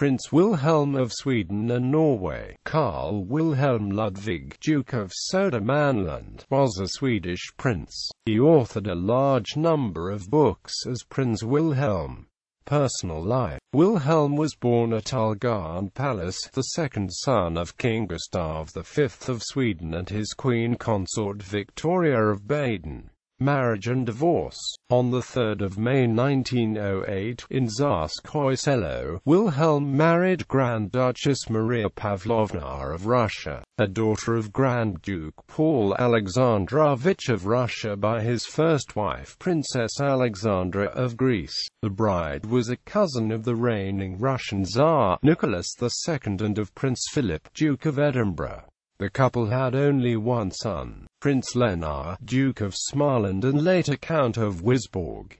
Prince Wilhelm of Sweden and Norway. Carl Wilhelm Ludvig, Duke of Södermanland, was a Swedish prince. He authored a large number of books as Prince Wilhelm. Personal life. Wilhelm was born at Allgarn Palace, the second son of King Gustav V of Sweden and his queen consort Victoria of Baden. Marriage and divorce. On 3 May 1908, in Tsarskoye Selo, Wilhelm married Grand Duchess Maria Pavlovna of Russia, a daughter of Grand Duke Paul Alexandrovich of Russia by his first wife Princess Alexandra of Greece. The bride was a cousin of the reigning Russian Tsar Nicholas II and of Prince Philip, Duke of Edinburgh. The couple had only one son, Prince Leonard, Duke of Småland and later Count of Wisborg.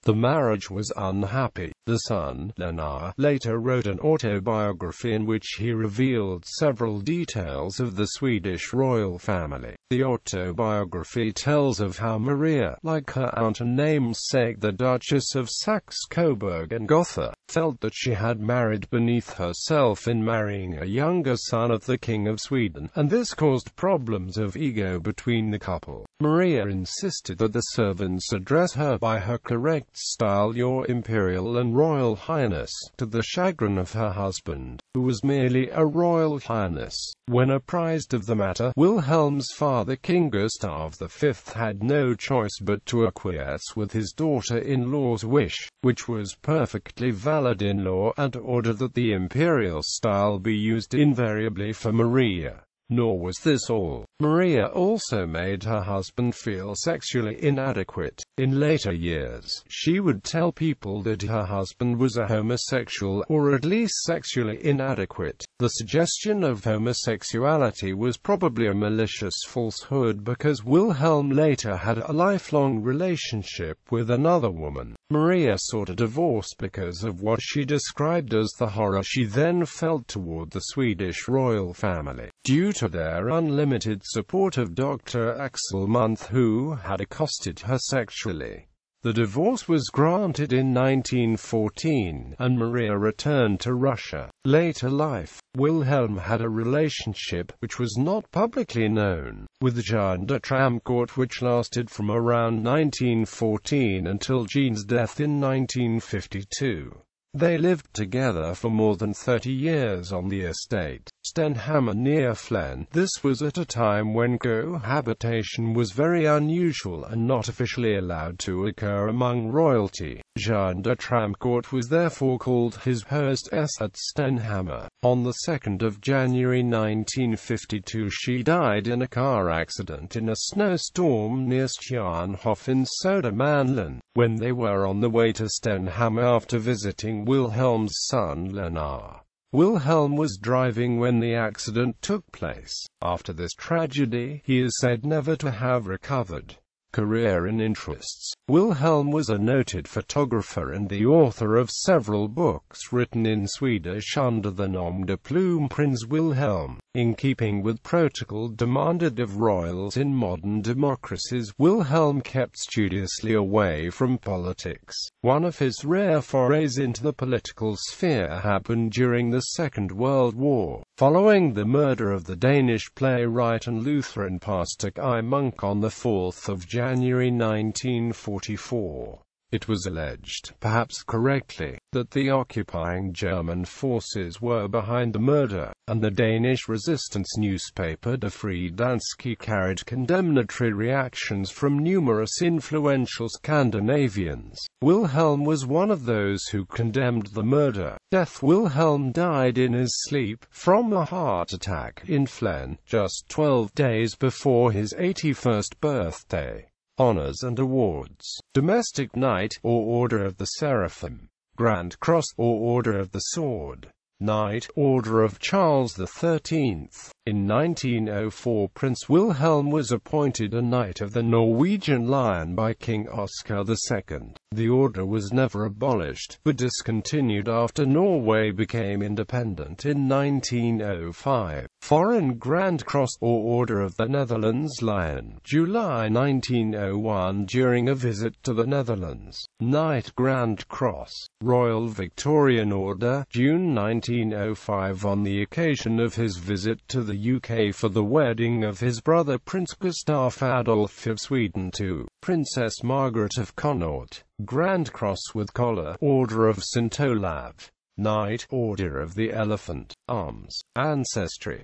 The marriage was unhappy. The son, Leonard, later wrote an autobiography in which he revealed several details of the Swedish royal family. The autobiography tells of how Maria, like her aunt and namesake the Duchess of Saxe-Coburg and Gotha, felt that she had married beneath herself in marrying a younger son of the King of Sweden, and this caused problems of ego between the couple. Maria insisted that the servants address her by her correct style, Your Imperial and Royal Highness, to the chagrin of her husband, who was merely a Royal Highness. When apprised of the matter, Wilhelm's father King Gustav V had no choice but to acquiesce with his daughter-in-law's wish, which was perfectly valid in law, and ordered that the imperial style be used invariably for Maria. Nor was this all. Maria also made her husband feel sexually inadequate. In later years, she would tell people that her husband was a homosexual, or at least sexually inadequate. The suggestion of homosexuality was probably a malicious falsehood because Wilhelm later had a lifelong relationship with another woman. Maria sought a divorce because of what she described as the horror she then felt toward the Swedish royal family, due to their unlimited support of Dr. Axel Munthe, who had accosted her sexually. The divorce was granted in 1914, and Maria returned to Russia. Later life. Wilhelm had a relationship, which was not publicly known, with Jeanne de Tramcourt, which lasted from around 1914 until Jeanne's death in 1952. They lived together for more than 30 years on the estate Stenhammar near Flen. This was at a time when cohabitation was very unusual and not officially allowed to occur among royalty. Jeanne de Tramcourt was therefore called his hostess at Stenhammar. On 2 January 1952 she died in a car accident in a snowstorm near Stjärnhof in Södermanland, when they were on the way to Stenhammar after visiting Wilhelm's son Leonard. Wilhelm was driving when the accident took place. After this tragedy, he is said never to have recovered. Career and interests. Wilhelm was a noted photographer and the author of several books written in Swedish under the nom de plume Prins Wilhelm. In keeping with protocol demanded of royals in modern democracies, Wilhelm kept studiously away from politics. One of his rare forays into the political sphere happened during the Second World War, following the murder of the Danish playwright and Lutheran pastor Guy Monk on 4 January 1944. It was alleged, perhaps correctly, that the occupying German forces were behind the murder, and the Danish resistance newspaper De Fridanski carried condemnatory reactions from numerous influential Scandinavians. Wilhelm was one of those who condemned the murder. Death. Wilhelm died in his sleep, from a heart attack, in Flen, just 12 days before his 81st birthday. Honors and awards. Domestic Knight, or Order of the Seraphim. Grand Cross, or Order of the Sword. Knight, Order of Charles XIII. In 1904, Prince Wilhelm was appointed a Knight of the Norwegian Lion by King Oscar II. The order was never abolished, but discontinued after Norway became independent in 1905. Foreign Grand Cross or Order of the Netherlands Lion, July 1901, during a visit to the Netherlands. Knight Grand Cross, Royal Victorian Order, June 1905, on the occasion of his visit to the UK for the wedding of his brother Prince Gustav Adolf of Sweden to Princess Margaret of Connaught. Grand Cross with Collar, Order of St. Olav. Knight, Order of the Elephant. Arms, Ancestry.